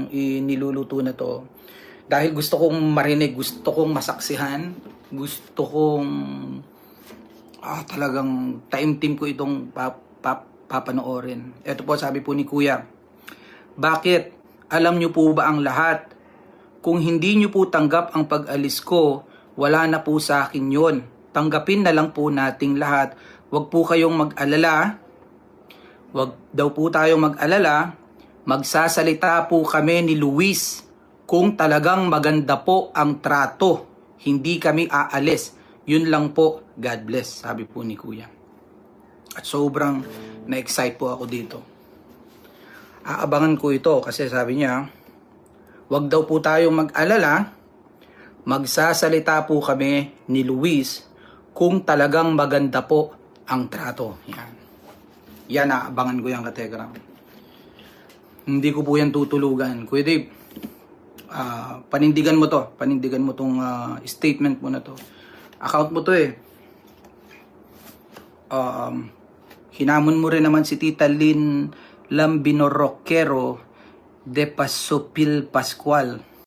iniluluto na to. Dahil gusto kong marinig, gusto kong masaksihan, gusto kong talagang taimtim ko itong papanoorin. Ito po, sabi po ni Kuya, bakit? Alam niyo po ba ang lahat? Kung hindi niyo po tanggap ang pag-alis ko, wala na po sa akin yun. Tanggapin na lang po nating lahat. Huwag po kayong mag-alala. Huwag daw po tayong mag-alala. Magsasalita po kami ni Luis kung talagang maganda po ang trato. Hindi kami aalis. Yun lang po. God bless, sabi po ni Kuya. At sobrang na-excite po ako dito. Aabangan ko ito kasi sabi niya, huwag daw po tayong mag-alala. Magsasalita po kami ni Luis kung talagang maganda po ang trato. Yan. Yan, aabangan ko yan, Kategram. Hindi ko po yan tutulugan. Kuya Dave, panindigan mo to. Panindigan mo tong statement mo na to. Account mo to eh. Hinamon mo rin naman si Tita Lynn Lambino Roquero de Pasupil Pascual.